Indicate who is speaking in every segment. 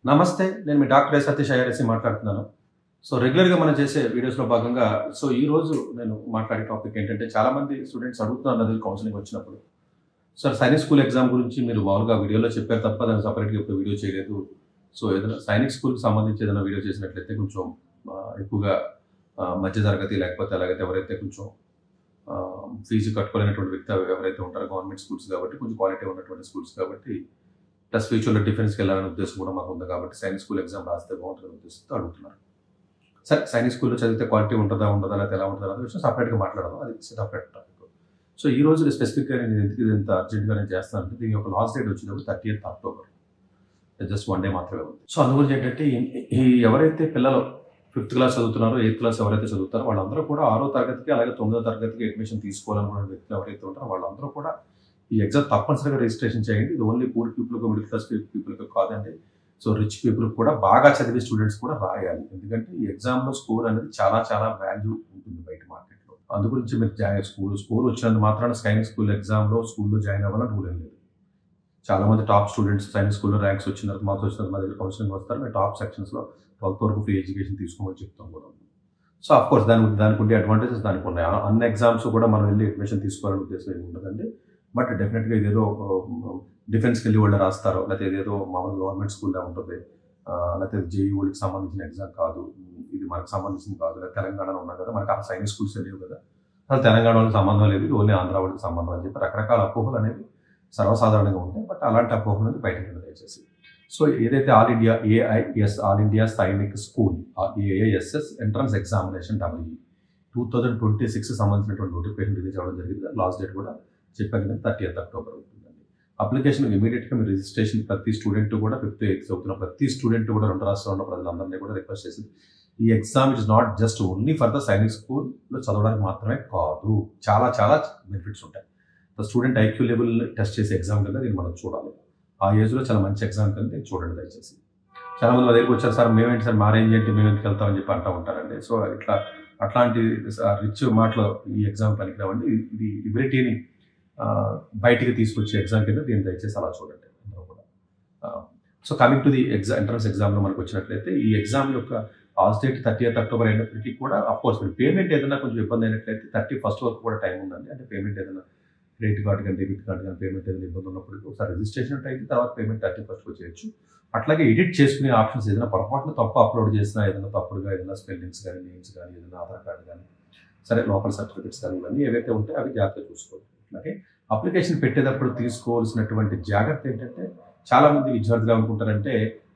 Speaker 1: నమస్తే. నేను మీ doctor Satish IRSC మాట్లాడుతున్నాను. రెగ్యులర్‌గా మనం చేసే వీడియోస్‌లో భాగంగా ఈరోజు నేను మాట్లాడే టాపిక్ ఏంటంటే చాలామంది స్టూడెంట్స్ అడుగుతున్నారు నాది కౌన్సెలింగ్ వచ్చినప్పుడు. సార్ సైనిక్ స్కూల్ ఎగ్జామ్ గురించి మీరు మామూలుగా వీడియోలో చెప్పారు తప్ప దాన్ని సెపరేట్‌గా ఎప్పుడు వీడియో చేయలేదు. ఏదైనా సైనిక్ స్కూల్‌కి సంబంధించి ఏదైనా వీడియో చేసినట్లయితే కొంచెం ఎక్కువగా మధ్య తరగతి లేకపోతే అలాగైతే ఎవరైతే కొంచెం ఫీజు కట్టుకోలేనటువంటి వ్యక్తి ఎవరైతే ఉంటారో గవర్నమెంట్ స్కూల్స్ కాబట్టి కొంచెం క్వాలిటీ ఉన్నటువంటి స్కూల్స్ కాబట్టి ప్లస్ ఫ్యూచర్‌లో డిఫెన్స్‌కి వెళ్ళాలనే ఉద్దేశం కూడా మాకు ఉంది కాబట్టి సైనిక్ స్కూల్ ఎగ్జామ్ రాస్తే బాగుంటుందనే ఉద్దేశంతో అడుగుతున్నారు. సరే సైనిక్ స్కూల్‌లో చదివితే క్వాలిటీ ఉంటుందా ఉండదా లేకపోతే ఎలా ఉంటుందా అనే విషయం సెపరేట్‌గా మాట్లాడదాం. అది సెపరేట్ టాపిక్. ఈ రోజు స్పెసిఫిక్‌గా నేను ఎందుకు ఇంత అర్జెంట్‌గా నేను చేస్తున్నానంటే దీని యొక్క లాస్ట్ డేట్ వచ్చేటప్పుడు 30th అక్టోబర్. జస్ట్ 1 డే మాత్రమే ఉంది. అందు గురించి ఏంటంటే ఈ ఎవరైతే పిల్లలు 5th క్లాస్ చదువుతున్నారో 8th క్లాస్ ఎవరైతే చదువుతారో వాళ్ళందరూ కూడా 6వ తరగతికి అలాగే 9వ తరగతికి అడ్మిషన్ తీసుకోవాలనుకునే వ్యక్తులు ఎవరైతే ఉంటారో వాళ్ళందరూ కూడా ఈ ఎగ్జామ్ తప్పనిసరిగా రిజిస్ట్రేషన్ చేయండి. ఇది ఓన్లీ పూర్ పీపుల్‌కి మిడిల్ క్లాస్ పీపుల్‌కి కాదండి. రిచ్ పీపుల్‌కి కూడా బాగా చదివే స్టూడెంట్స్ కూడా రాయాలి. ఎందుకంటే ఈ ఎగ్జామ్‌లో స్కోర్ అనేది చాలా చాలా వాల్యూ ఉంటుంది బయట మార్కెట్‌లో. అందు గురించి మీరు స్కోర్ వచ్చినంత మాత్రాన సైనిక్ స్కూల్ ఎగ్జామ్‌లో స్కూల్‌లో జాయిన్ అవ్వాలని రూల్ ఏం లేదు. చాలా మంది టాప్ స్టూడెంట్స్ సైనిక్ స్కూల్‌లో ర్యాంక్స్ వచ్చిన తర్వాత మార్క్స్ వచ్చిన తర్వాత మా దగ్గర కౌన్సిలింగ్ వస్తారు. మేము టాప్ సెక్షన్స్‌లో 12th వరకు ఫ్రీ ఎడ్యుకేషన్ తీసుకోమని చెప్తాం కూడా. ఆఫ్‌కోర్స్ దానికి ఉండే అడ్వాంటేజెస్ దానికి ఉన్నాయి. అన్ని ఎగ్జామ్స్ కూడా మనం వెళ్ళి అడ్మిషన్ తీసుకోవాలనే ఉద్దేశం ఏమి ఉండదండి. బట్ డెఫినెట్‌గా ఇదేదో డిఫెన్స్‌కి వెళ్ళి వాళ్ళు రాస్తారో లేకపోతే ఇదేదో మామూలు గవర్నమెంట్ స్కూల్‌లా ఉంటుంది. లేకపోతే జేఈఈ వాళ్ళకి సంబంధించిన ఎగ్జామ్ కాదు. ఇది మనకు సంబంధించింది కాదు. లేదా తెలంగాణలో ఉన్నాం కదా! మనకు ఆ సైనిక్ స్కూల్స్ లేవు కదా! అసలు తెలంగాణ వాళ్ళకి సంబంధం లేదు. ఇది ఓన్లీ ఆంధ్ర వాళ్ళకి సంబంధం అని చెప్పి రకరకాల అపోహలు అనేవి సర్వసాధారణంగా ఉంటాయి. బట్ అలాంటి అపోహల నుంచి బయటకు దయచేసి. ఏదైతే all India Sainik school AISS entrance examination W E 2026 సంబంధించినటువంటి నోటిఫికేషన్ రిలీజ్ అవ్వడం జరిగింది. లాస్ట్ డేట్ కూడా చెప్పాను కదా 30th అక్టోబర్ ఉంటుందండి. అప్లికేషన్ ఇమీడియట్‌గా మీరు రిజిస్ట్రేషన్ ప్రతి స్టూడెంట్ కూడా 5th, 8th చదువుతున్న ప్రతి స్టూడెంట్ కూడా 2 రాష్ట్రాల్లో ఉన్న ప్రజలందరినీ కూడా రిక్వెస్ట్ చేసింది. ఈ exam it is not just only for the Sainik స్కూల్‌లో చదవడానికి మాత్రమే కాదు. చాలా చాలా బెనిఫిట్స్ ఉంటాయి. స్టూడెంట్ ఐక్యూ లెవెల్ టెస్ట్ చేసే ఎగ్జామ్ కింద దీన్ని మనం చూడాలి. ఆ ఏజ్‌లో చాలా మంచి ఎగ్జామ్ కింద దీన్ని చూడండి దయచేసి. చాలామంది మా దగ్గరికి వచ్చారు సార్ మేమేంటి సార్ మా రేంజ్ ఏంటి మేము ఎందుకు వెళ్తామని చెప్పి అంటూ ఉంటారండి. అట్లాంటి రిచ్ మాటలు ఈ ఎగ్జామ్ పనికిరావండి. ఇది ఎబిలిటీని బయటికి తీసుకొచ్చే ఎగ్జామ్ కింద దీన్ని దయచేసి అలా చూడండి అందరూ కూడా. కమింగ్ టు ది ఎంట్రన్స్ ఎగ్జామ్‌లో మనకు వచ్చినట్లయితే ఈ ఎగ్జామ్ యొక్క లాస్ట్ డేట్ 30th అక్టోబర్ అయినప్పటికీ కూడా అఫ్‌కోర్స్ మీరు పేమెంట్ ఏదైనా కొంచెం ఇబ్బంది అయినట్లయితే 31st వరకు కూడా టైం ఉందండి. అంటే పేమెంట్ ఏదైనా క్రెడిట్ కార్డ్ కానీ డెబిట్ కార్డ్ కానీ పేమెంట్ ఏదైనా ఇబ్బంది ఉన్నప్పటికీ ఒకసారి రిజిస్ట్రేషన్ అయితే తర్వాత పేమెంట్ 31st చేయొచ్చు. అట్లాగే ఎడిట్ చేసుకునే ఆప్షన్స్ ఏదైనా పొరపాటున తప్పు అప్లోడ్ చేసినా ఏదైనా తప్పుడుగా ఏదైనా స్పెల్లింగ్స్ కానీ నేమ్స్ కానీ ఏదైనా ఆధార్ కార్డ్ కానీ సరే లోకల్ సర్టిఫికెట్స్ కానీ ఇవన్నీ ఏవైతే ఉంటాయో అవి జాగ్రత్తగా చూసుకోవాలి. అలాగే అప్లికేషన్ పెట్టేటప్పుడు తీసుకోవాల్సినటువంటి జాగ్రత్త ఏంటంటే చాలామంది విద్యార్థులు అనుకుంటారంటే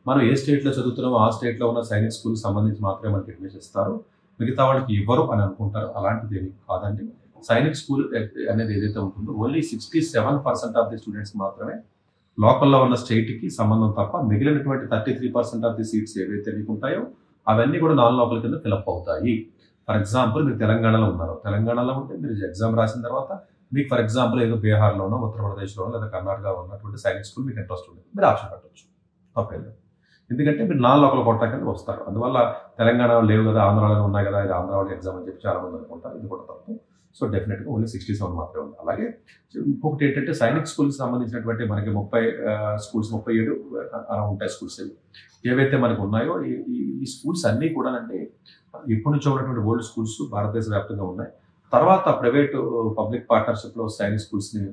Speaker 1: మనం ఏ స్టేట్లో చదువుతున్నామో ఆ స్టేట్లో ఉన్న సైనిక్ స్కూల్కి సంబంధించి మాత్రమే మనకి అడ్మిషన్ ఇస్తారు, మిగతా వాళ్ళకి ఇవ్వరు అని అనుకుంటారు. అలాంటిది ఏమి కాదండి. సైనిక్ స్కూల్ అనేది ఏదైతే ఉంటుందో ఓన్లీ 67% ఆఫ్ ది స్టూడెంట్స్ మాత్రమే లోకల్లో ఉన్న స్టేట్కి సంబంధం తప్ప మిగిలినటువంటి 33% ఆఫ్ ది సీట్స్ ఏవైతే మీకు ఉంటాయో అవన్నీ కూడా నాన్ లోకల్ కింద ఫిలప్ అవుతాయి. ఫర్ ఎగ్జాంపుల్ మీరు తెలంగాణలో ఉన్నారు. తెలంగాణలో ఉంటే మీరు ఎగ్జామ్ రాసిన తర్వాత మీకు ఫర్ ఎగ్జాంపుల్ ఏదో బీహార్లోనో ఉత్తరప్రదేశ్లోనో లేదా కర్ణాటకలో ఉన్నటువంటి సైనిక్ స్కూల్ మీకు ఇంట్రెస్ట్ ఉంటుంది. మీరు ఆప్షన్ పెట్టవచ్చు. తప్పేం లేదు. ఎందుకంటే మీరు నాన్ లోకల్ కోటా కింద వస్తారు. అందువల్ల తెలంగాణలో లేవు కదా ఆంధ్రాలో ఉన్నాయి కదా ఇది ఆంధ్ర వాళ్ళకి ఎగ్జామ్ అని చెప్పి చాలామంది అనుకుంటారు. ఇది కూడా తప్పు. డెఫినెట్గా ఓన్లీ 67 మాత్రమే ఉంది. అలాగే ఇంకొకటి ఏంటంటే సైనిక్ స్కూల్కి సంబంధించినటువంటి మనకి 30 స్కూల్స్ 37 అలా ఉంటాయి స్కూల్స్ ఏవైతే మనకు ఉన్నాయో ఈ స్కూల్స్ అన్నీ కూడా అంటే ఇప్పటి నుంచో ఉన్నటువంటి ఓల్డ్ స్కూల్స్ భారతదేశ వ్యాప్తంగా ఉన్నాయి. తర్వాత ప్రైవేటు పబ్లిక్ పార్ట్నర్షిప్లో సైనిక్ స్కూల్స్ని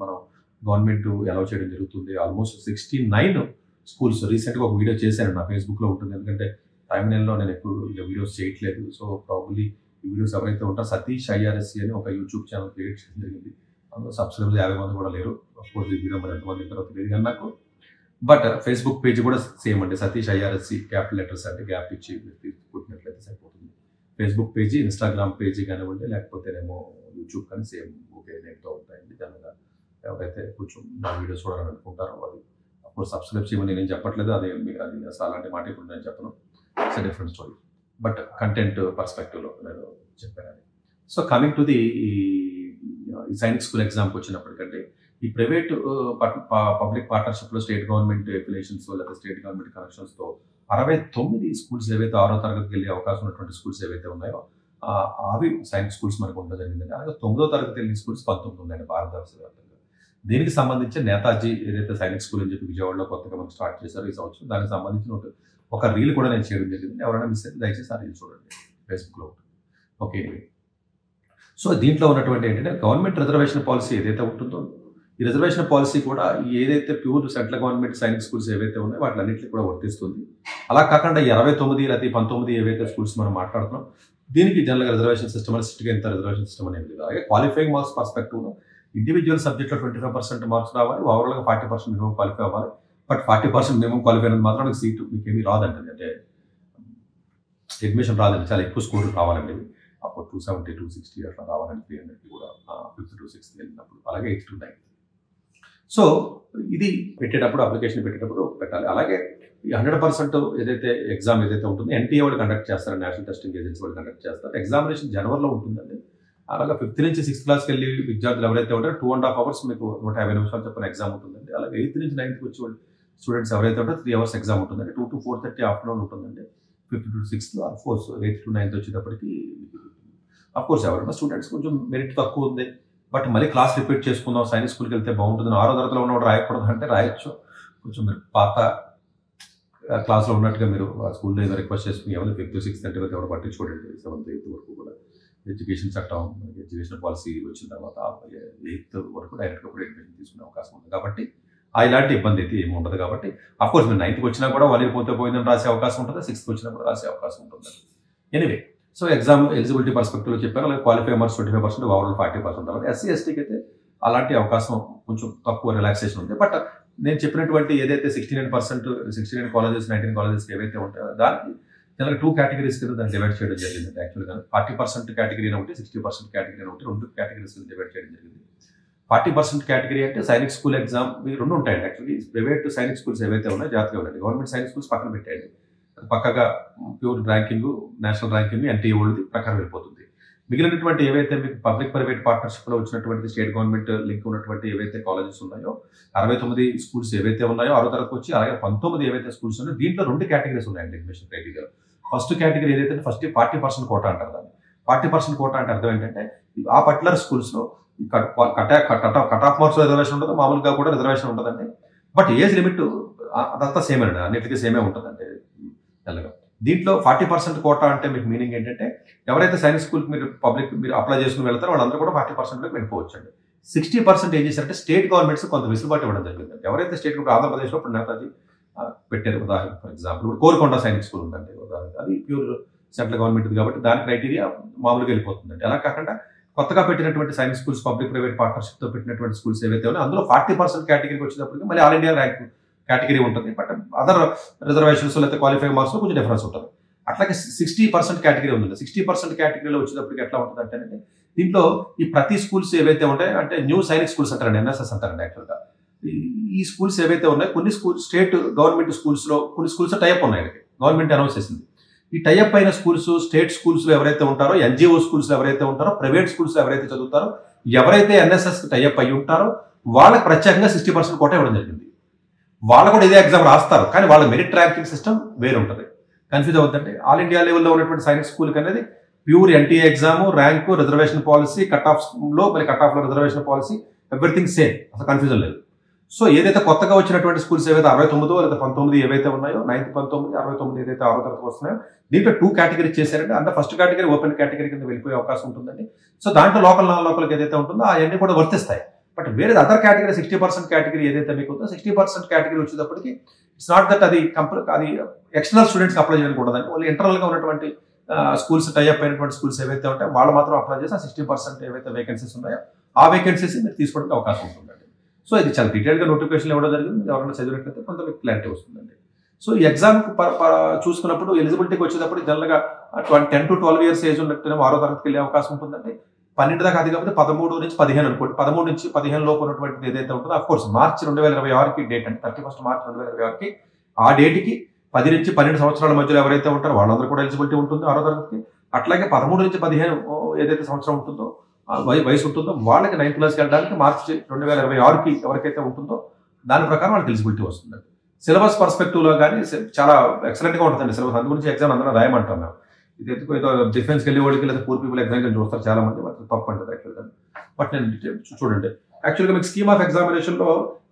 Speaker 1: మనం గవర్నమెంట్ అలౌ చేయడం జరుగుతుంది. ఆల్మోస్ట్ 69 స్కూల్స్ రీసెంట్గా ఒక వీడియో చేశాను నా ఫేస్బుక్లో ఉంటుంది. ఎందుకంటే టైమ్లైన్లో నేను ఎక్కువ వీడియోస్ చేయట్లేదు. ప్రాబబ్లీ ఈ వీడియోస్ ఎవరైతే ఉంటారో సతీష్ ఐఆర్ఎస్సి అని ఒక యూట్యూబ్ ఛానల్ క్రియేట్ చేయడం జరిగింది. అందులో సబ్స్క్రైబర్స్ 50 మంది కూడా లేరు. అఫ్కోర్స్ ఈ వీడియో మరి ఎంతమంది తర్వాత తెలియదు కానీ నాకు. బట్ ఫేస్బుక్ పేజ్ కూడా సేమ్ అండి. సతీష్ ఐఆర్ఎస్సి క్యాపిటల్ లెటర్స్ అంటే గ్యాప్ ఇచ్చి కొట్టినట్లయితే సరిపోతుంది. ఫేస్బుక్ పేజీ, ఇన్స్టాగ్రామ్ పేజీ కానివ్వండి లేకపోతేనేమో యూట్యూబ్ కానీ సేమ్ ఒకే నేమ్తో ఉంటాయండి. దానిగా ఎవరైతే కొంచెం నా వీడియోస్ చూడాలని అనుకుంటారో అది అఫ్కోర్స్ సబ్స్క్రైబ్ చేయమని నేనేం చెప్పట్లేదు. అది అసలు అలాంటి మాట ఇప్పుడు నేను చెప్పను. It's different story. But content పర్స్పెక్టివ్లో నేను చెప్పాను. కమింగ్ టు ది ఈ సైనిక్ స్కూల్ ఎగ్జామ్కి వచ్చినప్పటికంటే ఈ ప్రైవేట్ పబ్లిక్ పార్ట్నర్షిప్లో స్టేట్ గవర్నమెంట్ ఎఫిలియేషన్స్ లేదా స్టేట్ గవర్నమెంట్ కనెక్షన్స్తో 69 స్కూల్స్ ఏవైతే 6వ తరగతికి వెళ్ళే అవకాశం ఉన్నటువంటి స్కూల్స్ ఏవైతే ఉన్నాయో అవి సైనిక్ స్కూల్స్ మనకు ఉండడం జరిగిందండి. అలాగే 9వ తరగతి వెళ్ళిన స్కూల్స్ 19 ఉన్నాయండి భారతదేశ వ్యాప్తంగా. దీనికి సంబంధించి నేతాజీ ఏదైతే సైనిక్ స్కూల్ అని చెప్పి విజయవాడలో కొత్తగా మనకు స్టార్ట్ చేశారో ఈ సంవత్సరం, దానికి సంబంధించిన ఒక రీల్ కూడా నేను చేయడం జరిగింది. ఎవరైనా మిస్ అయితే దయచేసి ఆ రీల్ చూడండి ఫేస్బుక్లో. ఓకే, సో దీంట్లో ఉన్నటువంటి ఏంటంటే గవర్నమెంట్ రిజర్వేషన్ పాలసీ ఏదైతే ఉంటుందో, ఈ రిజర్వేషన్ పాలసీ కూడా ఏదైతే pure central government Sainik schools ఏవైతే ఉన్నాయో వాటిలన్నింటినీ కూడా వర్తిస్తుంది. అలా కాకుండా 29 లేదా 19 ఏవైతే స్కూల్స్ మనం మాట్లాడుతున్నాం, దీనికి జనరల్గా రిజర్వేషన్ సిస్టమ్ అని స్ట్రిక్ట్గా ఎంత రిజర్వేషన్ సిస్టమ్ అనేది లేదు. అలాగే క్వాలిఫైయింగ్ మార్క్స్ పర్స్పెక్టివ్లో ఇండివిజువల్ సబ్జెక్ట్లో 25% మార్క్స్ రావాలి, ఓవరాల్గా 40% మినిమం క్వాలిఫై అవ్వాలి. బట్ 40% మినిమం క్వాలిఫై అనేది మాత్రం మీకు సీటు మీకు ఏమీ రాదండి, అంటే అడ్మిషన్ రాదండి, చాలా ఎక్కువ స్కోర్ రావాలండి. అప్పుడు 270, 260 అట్లా రావాలండి, 300 కూడా 5th to 6th వెళ్ళినప్పుడు, అలాగే 8th to 9th. సో ఇది పెట్టేటప్పుడు, అప్లికేషన్ పెట్టేటప్పుడు పెట్టాలి. అలాగే ఈ 100% ఏదైతే ఎగ్జామ్ ఏదైతే ఉంటుందో ఎన్టీఏ వాళ్ళు కండక్ట్ చేస్తారు, నేషనల్ టెస్టింగ్ ఏజెన్సీ వాళ్ళు కండక్ట్ చేస్తారు. ఎగ్జామినేషన్ జనవరిలో ఉంటుందండి. అలాగే 5th నుంచి 6th క్లాస్కి వెళ్ళి విద్యార్థులు ఎవరైతే ఉంటారో 2.5 hours మీకు 150 నిమిషాలు చెప్పిన ఎగ్జామ్ ఉంటుందండి. అలాగే 8th నుంచి 9th వచ్చే స్టూడెంట్స్ ఎవరైతే ఉంటారో 3 hours ఎగ్జామ్ ఉంటుందండి. 2 to 4:30 ఆఫ్టర్నూన్ ఉంటుందండి. 5th to 6th, of course 8th to 9th వచ్చేటప్పటికి అఫ్కోర్స్ ఎవరైనా స్టూడెంట్స్ కొంచెం మెరిట్ తక్కువ ఉంది, బట్ మళ్ళీ క్లాస్ రిపీట్ చేసుకుందాం, సైన్స్ స్కూల్కి వెళ్తే బాగుంటుంది, 6వ తరగతిలో ఉన్నవాడు రాయకూడదు అంటే రాయొచ్చు. కొంచెం మీరు పాత క్లాస్లో ఉన్నట్టుగా మీరు ఆ స్కూల్లో ఏదో రిక్వెస్ట్ చేసుకుని ఎవరు 5th to 6th అంటే ఎవరు పట్టించుకోండి. 7th, 8th వరకు కూడా ఎడ్యుకేషన్ చట్టం, ఎడ్యుకేషన్ పాలసీ వచ్చిన తర్వాత 8th వరకు డైరెక్ట్గా కూడా ఎడ్యుకేషన్ తీసుకునే అవకాశం ఉంది. కాబట్టి ఇలాంటి ఇబ్బంది అయితే ఏమి ఉండదు. కాబట్టి అఫ్కోర్స్ మీరు 9th వచ్చినా కూడా వాళ్ళు పోతే పోయిందని రాసే అవకాశం ఉంటుంది, 6th వచ్చినా కూడా రాసే అవకాశం ఉంటుంది. ఎనీవే, సో ఎగ్జామ్ ఎలిజిబిలిటీ పర్స్పెక్టివ్లో చెప్పాను. అలాగే క్వాలిఫై మార్క్స్ 25%, ఓవరాల్ 40%. అలాగే SC, STకి అయితే అలాంటి అవకాశం కొంచెం తక్కువ రిలాక్సేషన్ ఉంది. బట్ నేను చెప్పినటువంటి ఏదైతే 69 కాలేజెస్, 19 కాలేజెస్ ఏవైతే ఉంటాయో దానికి జనరల్గా 2 కేటగిరీస్ కింద దాన్ని డివైడ్ చేయడం జరిగింది. యాక్చువల్గా 40% కేటగిరీ ఒకటి, 60% కేటగిరీ ఒకటి, 2 కేటగిరీస్ కింద డివైడ్ చేయడం జరిగింది. 40% కేటగిరీ అంటే సైనిక్ స్కూల్ ఎగ్జామ్, ఇవి 2 ఉంటాయండి. యాక్చువల్లీ ప్రైవేట్ సైనిక్ స్కూల్స్ ఏవైతే ఉన్నాయో జాగ్రత్తగా ఉండండి. గవర్నమెంట్ సైనిక్ స్కూల్స్ పక్కన పెట్టేయండి, పక్కగా pure ranking, national ranking, NTA old ప్రకారం వెళ్ళిపోతుంది. మిగిలినటువంటి ఏవైతే మీకు పబ్లిక్ ప్రైవేట్ పార్ట్నర్షిప్లో వచ్చినటువంటి స్టేట్ గవర్నమెంట్ లింక్ ఉన్నటువంటి ఏవైతే కాలేజెస్ ఉన్నాయో, 69 స్కూల్స్ ఏవైతే ఉన్నాయో 6వ తరగతి వచ్చి, అలాగే 19 ఏవైతే స్కూల్స్ ఉన్నాయో దీంట్లో 2 కేటగిరీస్ ఉన్నాయండి అడ్మిషన్ క్రైటీరియా. ఫస్ట్ కేటగిరీ ఏదైతే ఫస్ట్ 40% కోటా అంటారు దాన్ని. 40% కోటా అంటే అర్థం ఏంటంటే ఆ పర్టికులర్ స్కూల్స్లో కట్ ఆఫ్ మార్క్స్ రిజర్వేషన్ ఉండదు, మామూలుగా కూడా రిజర్వేషన్ ఉంటుందండి. బట్ ఏజ్ లిమిట్ అదంతా సేమ్ అండి, అన్నిటికీ సేమే ఉంటుందండి తెల్లగా. దీంట్లో 40% కోటా అంటే మీకు మీనింగ్ ఏంటంటే ఎవరైతే సైనిక్ స్కూల్కి మీరు అప్లై చేసుకుని వెళ్తారో వాళ్ళందరూ కూడా 40%లోకి వెళ్ళిపోవచ్చు అండి. 60% ఏం చేశారంటే స్టేట్ గవర్నమెంట్స్ కొంత వెసులుబాటు ఇవ్వడం జరిగింది. ఎవరైతే స్టేట్ గవర్నమెంట్ ఆంధ్రప్రదేశ్లో ఇప్పుడు నేతాజీ పెట్టారు ఉదాహరణ, ఫర్ ఎగ్జాంపుల్ ఇప్పుడు కోరుకొండ సైనిక్ స్కూల్ ఉందండి ఉదాహరణ, అది ప్యూర్ సెంట్రల్ గవర్నమెంట్ కాబట్టి దాని క్రైటీరియా మామూలుగా వెళ్ళిపోతుందండి. అలా కాకుండా కొత్తగా పెట్టినటువంటి సైనిక్ స్కూల్స్, పబ్లిక్ ప్రైవేట్ పార్ట్నర్షిప్తో పెట్టినటువంటి స్కూల్స్ ఏవైతే ఉన్నాయో అందులో 40% కేటగిరీకి వచ్చేటప్పటికి మళ్ళీ ఆల్ ఇండియా ర్యాంక్ కేటగిరీ ఉంటుంది. బట్ అదర్ రిజర్వేషన్స్ లేకపోతే క్వాలిఫైయింగ్ మార్క్స్లో కొంచెం డిఫరెన్స్ ఉంటుంది. అట్లాగే 60% కేటగిరీ ఉందండి. 60% కేటగిరీలో వచ్చేటప్పటికి ఎట్లా ఉంటుంది అంటే దీంట్లో ఈ ప్రతి స్కూల్స్ ఏవైతే ఉంటాయో అంటే న్యూ సైనిక్ స్కూల్స్ అంటారండి, NSS అంటారండి యాక్చువల్గా. ఈ స్కూల్స్ ఏవైతే ఉన్నాయో కొన్ని స్టేట్ గవర్నమెంట్ స్కూల్స్లో కొన్ని స్కూల్స్ టైప్ ఉన్నాయి, గవర్నమెంట్ అనౌన్స్ చేసింది. ఈ టైప్ అయిన స్కూల్స్ స్టేట్ స్కూల్స్లో ఎవరైతే ఉంటారో, NGO స్కూల్స్లో ఎవరైతే ఉంటారో, ప్రైవేట్ స్కూల్స్లో ఎవరైతే చదువుతారో, ఎవరైతే NSSకి టైప్ అయి ఉంటారో వాళ్ళకి ప్రత్యేకంగా 60% కోట ఇవ్వడం జరిగింది. వాళ్ళు కూడా ఇదే ఎగ్జామ్ రాస్తారు, కానీ వాళ్ళ మెరిట్ ర్యాంకింగ్ సిస్టమ్ వేరు ఉంటుంది. కన్ఫ్యూజ్ అవుతుందండి. ఆల్ ఇండియా లెవెల్లో ఉన్నటువంటి సైనిక్ స్కూల్కి అనేది pure NTA exam, rank, reservation policy, cut ఆఫ్లో మళ్ళీ కట్ ఆఫ్లో రిజర్వేషన్ పాలసీ, ఎవ్రీథింగ్ సేమ్, అసలు కన్ఫ్యూజన్ లేదు. సో ఏదైతే కొత్తగా వచ్చినటువంటి స్కూల్స్ ఏవైతే 69 లేదా 19 ఏవైతే ఉన్నాయో, 9th, 19, 69 ఏదైతే 6వ తరగతి వస్తున్నాయో దీంట్లో 2 కేటగిరీస్ చేశారంటే అంటే ఫస్ట్ కేటగిరీ ఓపెన్ కేటగిరీ కింద వెళ్ళిపోయే అవకాశం ఉంటుందండి. సో దాంట్లో లోకల్కి ఏదైతే ఉంటుందో అవన్నీ కూడా వర్తిస్తాయి. బట్ వేరే అదర్ కేటగిరీ 60% కేటగిరీ ఏదైతే మీకు ఉందో 60% కేటగిరీ వచ్చేటప్పటికి ఇట్స్ నాట్ దట్ అది ఎక్స్టర్నల్ స్టూడెంట్స్కి అప్లై చేయడానికి ఉండదండి. వాళ్ళు ఇంటర్నల్గా ఉన్నటువంటి స్కూల్స్ టైఅప్ అయినటువంటి స్కూల్స్ ఏవైతే ఉంటాయో వాళ్ళు మాత్రం అప్లై చేసి 60% ఏవైతే వేకెన్సీస్ ఉన్నాయో ఆ వేకెన్సీస్ మీరు తీసుకోవడానికి అవకాశం ఉంటుందండి. సో ఇది చాలా డీటెయిల్గా నోటిఫికేషన్ ఇవ్వడం జరిగింది. ఎవరైనా చదివినట్లయితే కొంత మీకు క్లారిటీ వస్తుందండి. సో ఈ ఎగ్జామ్కి చూసుకున్నప్పుడు ఎలిజిబిలిటీకి వచ్చేటప్పుడు జనరల్గా 10 to 12 years ఏజ్ ఉన్నట్టు 6వ తరగతికి వెళ్ళే అవకాశం ఉంటుందండి. 12 దాకా అది కాబట్టి 13 నుంచి 15 అనుకోండి. 13 నుంచి 15 లోపు ఉన్నటువంటిది ఏదైతే ఉంటుందో అఫ్కోర్స్ మార్చి 2026కి డేట్ అంటే 31 మార్చి 2026కి ఆ డేట్కి 10 నుంచి 12 సంవత్సరాల మధ్యలో ఎవరైతే ఉంటారో వాళ్ళందరూ కూడా ఎలిజిబిలిటీ ఉంటుంది 6వ తరగతికి. అట్లాగే 13 నుంచి 15 ఏదైతే సంవత్సరం ఉంటుందో వయసు ఉంటుందో వాళ్ళకి 9th క్లాస్కి వెళ్ళడానికి మార్చి 2026కి ఎవరికైతే ఉంటుందో దాని ప్రకారం వాళ్ళకి ఎలిజిబిలిటీ వస్తుందండి. సిలబస్ పర్స్పెక్టివ్లో కానీ చాలా ఎక్సలెంట్గా ఉంటుందండి సిలబస్. అందు గురించి ఎగ్జామ్ అందరూ రాయమంటాం మేము. ఇది ఎందుకు ఏదో డిఫెన్స్కి వెళ్ళే వాళ్ళకి లేదా పూర్ పీపుల్ ఎగ్జామ్కి చూస్తారు చాలా మంది, తప్పు అంటుంది యాక్చువల్గా. బట్ నేను చూడండి యాక్చువల్గా మీకు స్కీమ్ ఆఫ్ ఎగ్జామినేషన్లో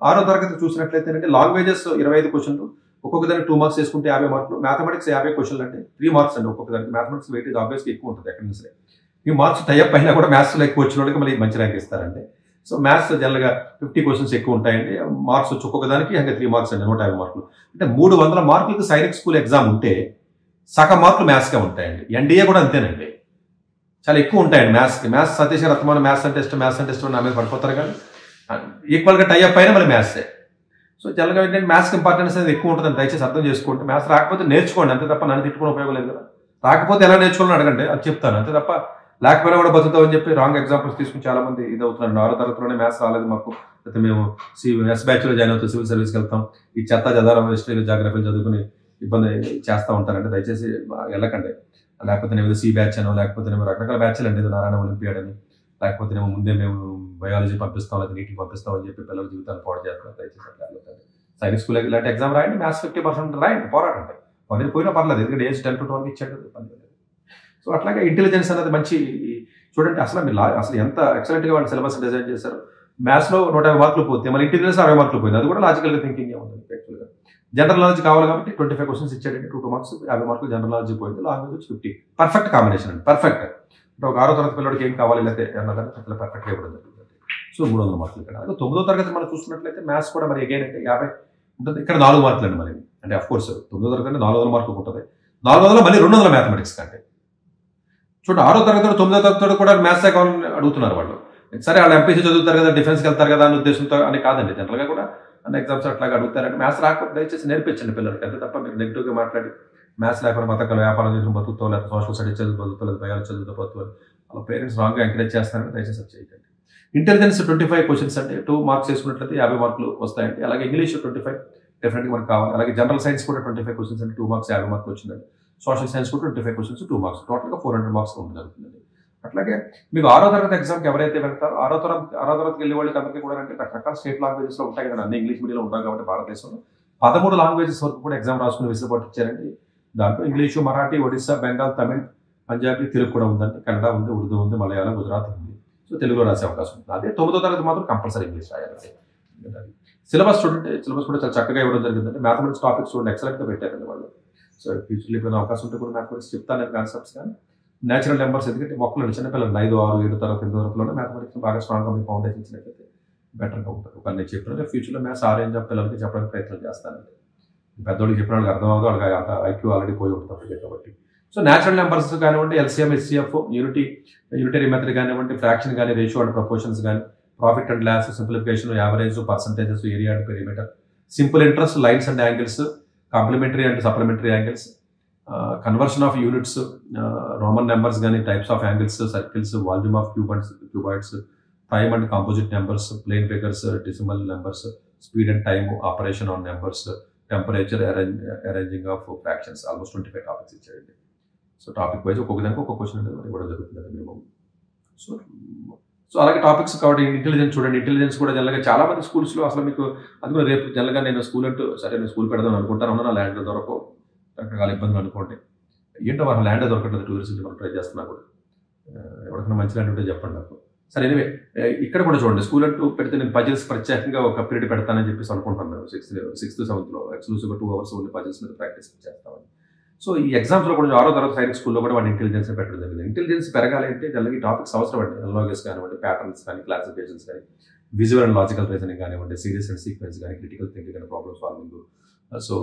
Speaker 1: 6వ తరగతి చూసినట్లయితే అంటే లాంగ్వేజెస్ 25 క్వశ్చన్లు, ఒక్కొక్క దానికి 2 మార్క్స్ వేసుకుంటే 50 మార్కులు, మ్యాథమెటిక్స్ 50 క్వశ్చన్లు అంటే 3 మార్క్స్ అండి ఒక్కొక్క దానికి. మ్యాథమెటిక్స్ వెయిటేజ్ ఆబ్వియస్గా ఎక్కువ ఉంటుంది ఎక్కడ నుంచి. ఈ మార్క్స్ టైప్ అయినా కూడా మ్యాథ్స్లో ఎక్కువ వచ్చిన వాళ్ళకి మళ్ళీ మంచి ర్యాంక్ ఇస్తారండి. సో మ్యాథ్స్ జనరల్గా 50 క్వశ్చన్స్ ఎక్కువ ఉంటాయండి. మార్క్స్ వచ్చి ఒక్కొక్క దానికి ఇంకా 3 మార్క్స్ అండి, 150 మార్కులు. అంటే 300 మార్కులకు సైనిక్ స్కూల్ ఎగ్జామ్ ఉంటే సగం మార్కులు మ్యాథ్స్గా ఉంటాయండి. ఎన్డీఏ కూడా అంతేనండి, చాలా ఎక్కువ ఉంటాయండి మ్యాథ్స్కి. మ్యాథ్స్ సతీష్ రత్మాన మ్యాథ్స్ అంటే ఇష్టం నా మీద పడిపోతారు, కానీ ఈక్వల్గా టైప్ అయినా మళ్ళీ మ్యాథ్సే. సో జనరల్గా ఏంటంటే మ్యాథ్స్కి ఇంపార్టెన్స్ అనేది ఎక్కువ ఉంటుందని దయచేసి అర్థం చేసుకోండి. మ్యాథ్స్ రాకపోతే నేర్చుకోండి, అంతే తప్ప నన్ను తిట్టుకుని ఉపయోగం లేదు కదా. రాకపోతే ఎలా నేర్చుకోవాలని అడగండి, అది చెప్తాను, అంతే తప్ప లేకపోయినా కూడా బతుకుతామని చెప్పి రాంగ్ ఎగ్జాంపుల్స్ తీసుకుని చాలా మంది ఇది అవుతున్నారు. 6వ తరగతిలోనే మ్యాథ్స్ రాలేదు మాకు, అయితే మేము ఎస్ బ్యాచ్లో జాయిన్ అవుతాం, సివిల్ సర్వీస్కి వెళ్తాం, ఈ చెత్త చదవడం హిస్టరీలు జాగ్రఫీలు చదువుకుని ఇబ్బంది చేస్తూ ఉంటారంటే దయచేసి వెళ్ళకండి. లేకపోతే నేను సి బ్యాచ్ అనో, లేకపోతే నేను రకరకాల బ్యాచ్లు అండి, నారాయణ ఒలింపియాడ్ అని, లేకపోతే మేము ముందే మేము బయాలజీ పంపిస్తాం, లేదా నీటికి పంపిస్తాం అని చెప్పి పిల్లల జీవితాన్ని పాడు చేస్తాం. దయచేసి అట్లా వెళ్ళకండి. సైన్స్ స్కూల్ ఇలాంటి ఎగ్జామ్ రాయండి, మ్యాథ్స్ 50% రాయండి, పోరాడండి. పని పోయినా పర్లేదు, ఎందుకంటే ఏజ్ 10 to 12 ఇచ్చాడు పని. సో అట్లాగే ఇంటెలిజెన్స్ అనేది మంచి చూడండి. అసలు మీరు అసలు ఎంత ఎక్సలెంట్గా వాళ్ళు సిలబస్ డిజైన్ చేశారు. మ్యాథ్స్లో 150 మార్కులు పోతే మళ్ళీ ఇంటెలిజెన్స్ 60 మార్కులు పోయింది, అది కూడా లాజికల్గా థింకింగ్ ఉంది. యాక్చువల్గా జనరల్ నాలెడ్జ్ కావాలి కాబట్టి 25 క్వశ్చన్స్ ఇచ్చాడండి, 2 మార్క్స్ 50 మార్కులు జనరల్ నాలెడ్జ్ పోయింది, లాంగ్వేజ్ వచ్చి 50. పర్ఫెక్ట్ కాంబినేషన్ అండి, పర్ఫెక్ట్. అంటే ఒక 6వ తరగతి పిల్లడికి ఏం కావాలి లేకపోతే అన్నదాన్ని అట్లా పర్ఫెక్ట్గా ఇవ్వడం జరుగుతుంది. సో 300 మార్కులు ఇక్కడ. అదే 9వ తరగతి మనం చూసుకున్నట్లయితే మ్యాథ్స్ కూడా మరి అగైన్ అంటే 50 ఉంటుంది. ఇక్కడ 4 మార్కులు అండి మరి. అంటే అఫ్ కోర్స్ 9వ తరగతి అంటే 400 మార్కులు ఉంటుంది, 400 మళ్ళీ 200 మ్యాథమెటిక్స్ కంటే. చూడండి 6వ తరగతిలో 9వ తరగతిలో కూడా మ్యాథ్స్ కావాలని అడుగుతున్నారు వాళ్ళు. సరే వాళ్ళు ఎంపీసీ చదువుతారు కదా, డిఫెన్స్కి వెళ్తారు కదా అనే ఉద్దేశంతో అని కాదండి. జనరల్గా కూడా అన్ని ఎగ్జామ్స్ అట్లాగా అడుగుతారంటే మ్యాథ్స్ రాకపోతే దయచేసి నేర్పించండి పిల్లలకి, అంతే తప్ప మీరు నెగిటివ్గా మాట్లాడి మ్యాథ్స్ లేకుండా బతకాలి, వ్యాపారం చేసిన బతుకుతావు, లేదా సోషల్ స్టడీస్ చదువు బతుకుతావు, లేదా బయాలజీ చదువుతో బతుకుతావు, వాళ్ళ పేరెంట్స్ రాంగ్గా ఎంకరేజ్ చేస్తారని దయచేసి అది చేయకండి. ఇంటెలిజెన్స్ 25 క్వశ్చన్స్ అంటే 2 మార్క్స్ వేసుకున్నట్లయితే 50 మార్కులు వస్తాయండి. అలాగే ఇంగ్లీష్ 25 డెఫినెట్గా మనకు కావాలి. అలాగే జనరల్ సైన్స్ కూడా 25 క్వశ్చన్స్ అంటే 2 మార్క్స్ 50 మార్కులు వచ్చిందండి. సోషల్ సైన్స్ కూడా 25 క్వశ్చన్స్ 2 మార్క్స్, టోటల్గా 400 మార్క్స్ ఉంటుంది జరుగుతుందండి. అట్లాగే మీకు 6వ తరగతి ఎగ్జామ్కి ఎవరైతే వెళ్తారో 6వ తరగతికి వెళ్ళే వాళ్ళకి అందరికీ కూడా అంటే రకరకాల స్టేట్ లాంగ్వేజెస్లో ఉంటాయి కదా, అన్ని ఇంగ్లీష్ మీడియంలో ఉంటాం కాబట్టి భారతదేశంలో 13 లాంగ్వేజెస్ వరకు కూడా ఎగ్జామ్ రాసుకుని వెసులుబాటు ఇచ్చారండి. దాంట్లో ఇంగ్లీషు, మరాఠీ, ఒడిస్సా, బెంగాల్, తమిళ్, పంజాబీ, తెలుగు కూడా ఉందండి, కన్నడ ఉంది, ఉర్దూ ఉంది, మలయాళం, గుజరాత్ ఉంది. సో తెలుగులో రాసే అవకాశం ఉంది. అదే 9వ తరగతి మాత్రం కంపల్సరీ ఇంగ్లీష్ రాయాలి. సిలబస్ చూడండి, సిలబస్ కూడా చాలా చక్కగా ఇవ్వడం జరిగిందంటే మ్యాథమెటిక్స్ టాపిక్స్ చూడండి ఎక్సలెంట్గా పెట్టారండి వాళ్ళు. సో ఫ్యూచర్లో ఇప్పుడు అవకాశం ఉంటే కూడా మ్యాథమెటిక్స్ చెప్తాను కాన్సెప్ట్స్, కానీ నేచురల్ నెంబర్స్ ఎందుకంటే మొక్కలు చిన్నపిల్లలు 5, 6, 7 తరగతి 8వ తరగతిలోనే మ్యాథమెటిక్స్ బాగా స్ట్రాంగ్గా మీ ఫౌండేషన్ ఇచ్చినట్లయితే బెటర్గా ఉంటుంది. ఒకవేళ నేను చెప్పిన ఫ్యూచర్లో మ్యాథ్స్ ఆరేంజ్ ఆఫ్ పిల్లలకి చెప్పడానికి ప్రయత్నం చేస్తానండి. పెద్దోళ్ళకి చెప్పిన వాళ్ళకి అర్థం అవ్వదు, వాళ్ళకి అంత ఐక్యూ ఆల్రెడీ పోయి ఉంటుంది కాబట్టి. సో నేచురల్ నెంబర్స్ కానివ్వండి, ఎల్సిఎం, హెచ్సిఎఫ్, యూనిటరీ మెథడ్ కానివ్వండి, ఫ్రాక్షన్ కానీ, రేషియో అండ్ ప్రపోర్షన్స్ కానీ, profit and loss, simplification, average, percentages, area and perimeter, simple interest, lines and angles, complementary and supplementary angles, conversion of units, Roman numbers కానీ, types of angles, circles, volume of cuboids, prime and composite numbers, plane figures, decimal numbers, speed and time, operation on numbers, temperature, arranging of fractions, almost 25 topics ఇచ్చారండి. So topic wise ఒక్కొక్క దానికి ఒక్కొక్క question అనేది ఇవ్వడం జరుగుతుంది minimum. So అలాగే topics కాబట్టి intelligence చూడండి. ఇంటెలిజెన్స్ కూడా జనరల్గా చాలా మంది స్కూల్స్లో అసలు మీకు అందుకని రేపు జనరల్గా నేను స్కూల్ అంటూ సరే నేను స్కూల్ పెడదాం అనుకుంటాను, నా ల్యాండ్ దొరకవు, రకరకాల ఇబ్బందులు అనుకోండి. ఏంటో వాళ్ళ ల్యాండ్ దొరకట్లేదు, టూరిస్ట్ మనం ట్రై చేస్తున్నా కూడా. ఎవరికైనా మంచి ల్యాండ్ ఉంటే చెప్పండి నాకు. సరే ఎనివే ఇక్కడ కూడా చూడండి, స్కూల్ అంటూ పెడితే నేను పజిల్స్ ప్రత్యేకంగా ఒక పీరియడ్ పెడతానని చెప్పేసి అనుకుంటున్నాను. 6th 7thలో ఎక్స్క్లూసివ్గా 2 hours ఓన్లీ పజిల్స్ మీద ప్రాక్టీస్ చేస్తామని. సో ఈ ఎగ్జామ్స్లో కూడా 6వ తరగతి సైన్స్ స్కూల్లో కూడా వాడి ఇంటెలిజెన్స్ పెట్టడం జరిగింది. ఇంటెలిజెన్స్ పెరగాలి అంటే జనరల్గా ఈ టాపిక్స్ అవసరం అండి. అనలాగస్ కానివ్వండి, ప్యాటర్న్స్ కానీ, క్లాసిఫికేషన్స్ కానీ, విజువల్ అండ్ లాజికల్ రీజనింగ్ కానివ్వండి, సీరీస్ అండ్ సీక్వెన్స్ కానీ, critical thinking and problem solving, so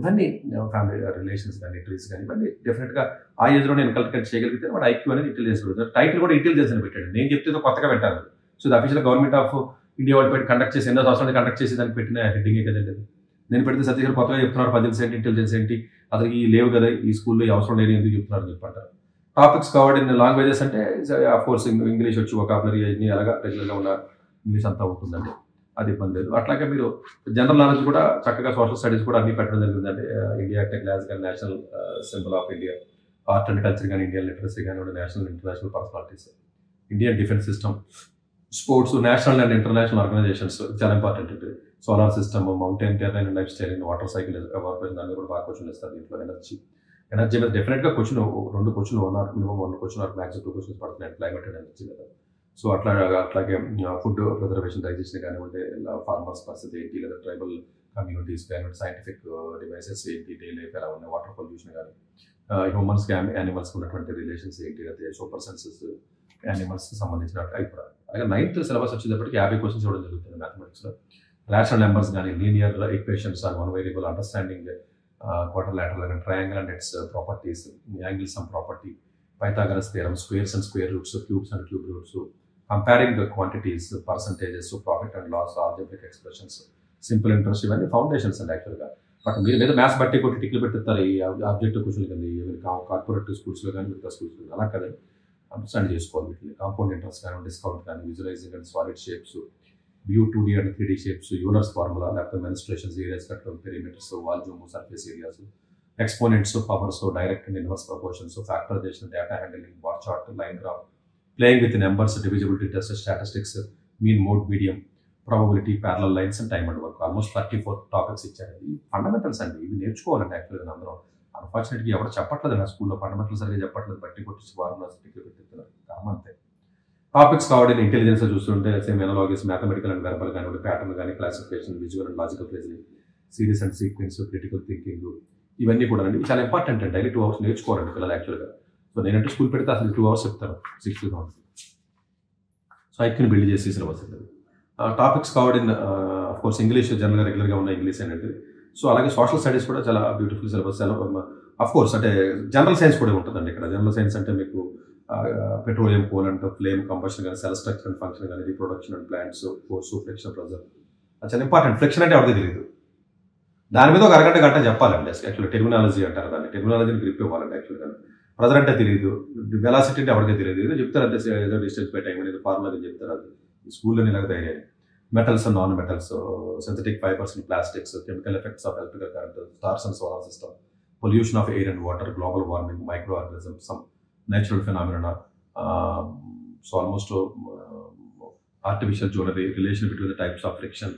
Speaker 1: ఇవన్నీ ఫ్యామిలీ రిలేషన్స్ కానీ, ట్రీస్ కానీ, ఇవన్నీ డెఫినెట్గా ఆ ఏజ్లో నేను కల్టివేట్ చేయగలిగితే వాడు ఐక్యూ అనేది ఇంటెలిజెన్స్ పెరుగుతుంది. టైటిల్ కూడా ఇంటెలిజెన్స్ అని పెట్టాడు, నేను చెప్తే కొత్తగా పెట్టాను. సో ఇది అఫీషియల్ గవర్నమెంట్ ఆఫ్ ఇండియా వాళ్ళు పెట్టి కండక్ట్ చేసి ఎన్నో సంవత్సరాలు కండక్ట్ చేసి దానికి పెట్టిన హెడ్డింగే కదండి. నేను పెడితే సతీష్ గారు కొత్తగా చెప్తున్నారు పజిల్స్ ఏంటి, ఇంటెలిజెన్స్ ఏంటి, అసలు ఈ లేవు కదా ఈ స్కూల్లో, ఈ అవసరం లేని ఎందుకు చెప్తున్నారు చెప్పంటారు. టాపిక్స్ కాబట్టి లాంగ్వేజెస్ అంటే అఫ్కోర్స్ ఇంగ్లీష్ వచ్చి వొకాబులరీ అన్ని అలాగా రెగ్యులర్గా ఉన్న ఇంగ్లీష్ అంతా ఉంటుందండి, అది ఇబ్బంది లేదు. అట్లాగే మీరు జనరల్ నాలెడ్జ్ కూడా చక్కగా, సోషల్ స్టడీస్ కూడా అన్ని పెట్టడం జరిగిందండి. ఇండియా టెక్నాలజీ కానీ, national symbol of India, art and culture కానీ, ఇండియన్ లిటరసీ కానీ, national international personalities, Indian defence system, sports, national and international organisations చాలా ఇంపార్టెంట్ ఉంటుంది. Solar system, mountain terrain and lifestyle, water cycle, evaporation, దాన్ని కూడా బాగా question ఇస్తారు. దీంట్లో energy మీద డెఫినెట్గా question 2 question 1 or minimum 1 question or maximum 2 questions పడుతున్నాయి. క్లైమేట్ అండ్ ఎనర్జీ మీద. సో అట్లాగే ఫుడ్ ప్రిజర్వేషన్ డైజెషన్ కానివ్వండి, ఫార్మర్స్ పరిస్థితి ఏంటి, లేదా ట్రైబల్ కమ్యూనిటీస్ కానివ్వండి, సైంటిఫిక్ డివైసెస్ ఏంటి, డే లైఫ్ ఎలా ఉన్నాయి, వాటర్ పొల్యూషన్ కానీ, హ్యూమన్స్కి యానిమల్స్కి ఉన్నటువంటి రిలేషన్స్ ఏంటి, లేదా సూపర్ సెన్సెస్ యానిమల్స్కి సంబంధించిన అయిపోయి. అలాగే 9th సిలబస్ వచ్చేటప్పటికి 50 క్వశ్చన్స్ ఇవ్వడం జరుగుతుంది మ్యాథమెటిక్స్లో. రేషనల్ నెంబర్స్ కానీ, linear equations on one variable, understanding quadrilateral and triangle and its properties, angle sum property, Pythagoras theorem, squares and square roots, cubes and cube roots, comparing quantities, percentages, profit and loss, algebraic expressions, simple interest, ఇవన్నీ foundations అండి యాక్చువల్గా. But మీరు మీద maths బట్టి కొట్టి టిక్లు పెట్టిస్తారు ఈ objective question కింద, corporate స్కూల్స్లో కానీ మిగతా స్కూల్స్లో అలా కదా అండర్స్టాండ్ చేసుకోవాలి. వీటిని కాంపౌండ్ ఇంట్రెస్ట్ కానీ, డిస్కౌంట్ కానీ, visualizing and solid shapes, view 2D and 3D shapes, Euler's formula, లేకపోతే మెన్స్ట్రేషన్స్, ఏరియాస్ కట్ల perimeters, volume, surface areas, exponents, powers, direct and inverse proportions, factorization, data handling, bar chart, line graph, playing with numbers, divisibility test, statistics, mean, mode, medium, probability, parallel lines and time and work. Almost 34 topics ఇచ్చారు. ఇవి fundamentals అండి, ఇవి నేర్చుకోవాలండి యాక్చువల్గా అందరం. అన్ఫార్చునేట్గా ఎవరు చెప్పట్లేదు నా స్కూల్లో, ఫండమెంటల్ సరిగ్గా చెప్పట్లేదు, బట్టి కొట్టి ఫార్ములాస్ టిక్లు పెట్టిస్తున్నారు కామంతే. టాపిక్స్ కావాలి ఇంటెలిజెన్స్ చూస్తుంటే same analogies, mathematical and verbal కానివ్వండి, ప్యాటర్న్ కానీ, classification, visual and logical reasoning, series and sequence, critical thinking, ఇవన్నీ కూడా అండి చాలా ఇంపార్టెంట్ అండి. డైలీ 2 hours నేర్చుకోవాలండి పిల్లలు యాక్చువల్గా. సో నేనంటే స్కూల్ పెడితే అసలు 2 hours చెప్తాను, 6 hours. సో ఐక్యూని బిల్డ్ చేసి సిలబస్ ఉంటుంది. టాపిక్స్ కావాలి కోర్స్ ఇంగ్లీష్ జనరల్గా రెగ్యులర్గా ఉన్న ఇంగ్లీష్ అనేది. సో అలాగే సోషల్ స్టడీస్ కూడా చాలా బ్యూటిఫుల్ సిలబస్. కోర్స్ అంటే జనరల్ సైన్స్ కూడా ఉంటుందండి ఇక్కడ. జనరల్ సైన్స్ అంటే మీకు petroleum, coal and flame combustion కానీ, సెల్ స్ట్రక్చర్ అండ్ ఫంక్షన్ కానీ, reproduction and plants, force, friction, pressure, అది చాలా ఇంపార్టెంట్. ఫ్రిక్షన్ అంటే ఎవరికి తెలియదు, దాని మీద ఒక గంట చెప్పాలండి. యాక్చువల్గా టెర్మినాలజీ అంటారు దాన్ని, టెర్మినాలజీని గ్రిప్ ఇవ్వాలండి యాక్చువల్గా. ప్రెజర్ అంటే తెలియదు, వెలాసిటీ అంటే ఎవరికి తెలియదు, ఏదో చెప్తారు అంతే, ఏదో డిస్టెన్స్ బై టైం అనేది ఫార్ములా చెప్తారు, అది స్కూల్లో ఇలాగ తయారయ్యాయి. Metals and non metals, synthetic fibers and plastics, chemical effects of electrical current, stars and solar system, pollution of air and water, global warming, micro organisms, some natural phenomena, so almost artificial jewellery, relation between the types of friction,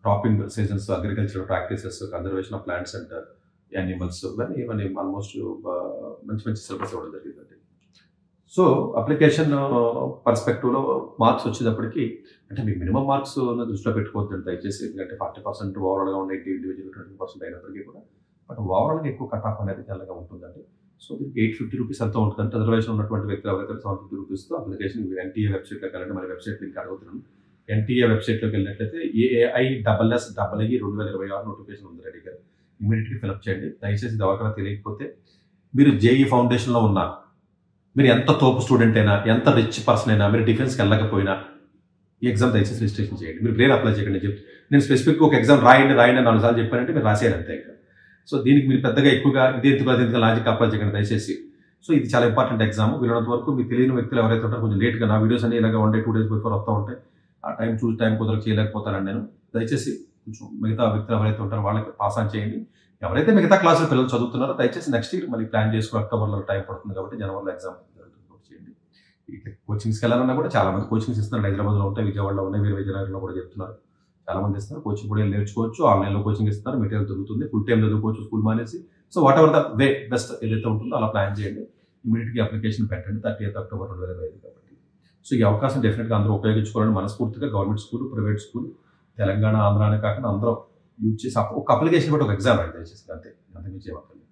Speaker 1: cropping seasons, agricultural practices, conservation of plants and animals, ఇవన్నీ almost మంచి syllabus ఇవ్వడం జరిగిందండి. So application పర్స్పెక్టివ్లో marks వచ్చేటప్పటికి అంటే మీకు minimum marks దృష్టిలో పెట్టుకోవద్దు దయచేసి, ఎందుకంటే 40% ఓవరాల్గా ఉండే ఇండివిజువల్ 20% అయినప్పటికీ కూడా, బట్ ఓవరాల్గా ఎక్కువ కట్ ఆఫ్ అనేది తెల్లగా ఉంటుందండి. సో దీనికి 850 రూపీస్ ఎంతో ఉంటుందంటే, రిజర్వేషన్ ఉన్నటువంటి వ్యక్తులు ఎవరైతే 750 రూపీస్తో అప్లికేషన్ ఎన్టీఏ వెబ్సైట్లోకి వెళ్ళండి. మన వెబ్సైట్ లింక్ అడుగుతున్నాను. ఎన్టీఏ వెబ్సైట్లోకి వెళ్ళినట్లయితే AAISSEE 2026 నోటిఫికేషన్ ఉంది రెడీగా, ఇమీడియట్గా ఫిల్అప్ చేయండి. దయచేసి ఇది ఎవరికైనా తెలియకపోతే, మీరు జేఈ ఫౌండేషన్లో ఉన్నా, మీరు ఎంత తోపు స్టూడెంట్ అయినా, ఎంత రిచ్ పర్సన్ అయినా, మీరు డిఫెన్స్కి వెళ్ళకపోయినా ఈ ఎగ్జామ్ దయచేసి రిజిస్ట్రేషన్ చేయండి. మీరు ప్రేర్ అప్లై చేయకండి. నేను స్పెసిఫిక్గా ఒక ఎగ్జామ్ రాయండి 4 సార్లు చెప్పానంటే మీరు రాసేయాలి అంతే. సో దీనికి మీరు పెద్దగా ఎక్కువగా ఇది లాజిక్ అప్లై చేయకండి దయచేసి. సో ఇది చాలా ఇంపార్టెంట్ ఎగ్జామ్. వీళ్ళంత వరకు మీకు తెలియని వ్యక్తులు ఎవరైతే ఉంటారో కొంచెం లేట్గా నా వీడియోస్ అన్ని ఇలాగా 1 day 2 days బిఫోర్ వస్తూ ఉంటాయి. ఆ టైం కుదరకు చేయలేకపోతానండి నేను. దయచేసి కొంచెం మిగతా వ్యక్తులు ఎవరైతే ఉంటారో వాళ్ళకి పాస్ ఆన్ చేయండి. ఎవరైతే మిగతా క్లాసులు పిల్లలు చదువుతున్నారో దయచేసి నెక్స్ట్ ఇయర్ మళ్ళీ ప్లాన్ చేసుకుని, అక్టోబర్లో టైం పడుతుంది కాబట్టి జనవరిలో ఎగ్జామ్ చేయండి. కోచింగ్స్కి వెళ్ళాలన్నా కూడా చాలా మంది కోచింగ్స్ ఇస్తున్నారు. హైదరాబాద్లో ఉంటాయి, విజయవాడలో ఉన్నాయి, వేరే విజయనగరంలో కూడా చెప్తున్నారు. చాలా మంది ఇస్తారు. కోచింగ్ కూడా నేర్చుకోవచ్చు, ఆన్లైన్లో కోచింగ్ ఇస్తున్నారు, మెటీరియల్ దొరుకుతుంది, ఫుల్ టైం చదువుకోవచ్చు స్కూల్ మానేసి. So what ever the way best ఏదైతే ఉంటుందో అలా ప్లాన్ చేయండి. ఇమీడియట్గా అప్లికేషన్ పెట్టండి 30th October 2025 కాబట్టి. సో ఈ అవకాశం డెఫినెట్గా అందరూ ఉపయోగించుకోవాలని మనస్ఫూర్తిగా government school, private school, Telangana, ఆంధ్రానే కాకుండా అందరూ యూజ్ చేసి ఒక అప్లికేషన్ బట్టి ఒక ఎగ్జామ్ అయితే దయచేసి అంతే, అంతకుమించి ఏమవుతుంది.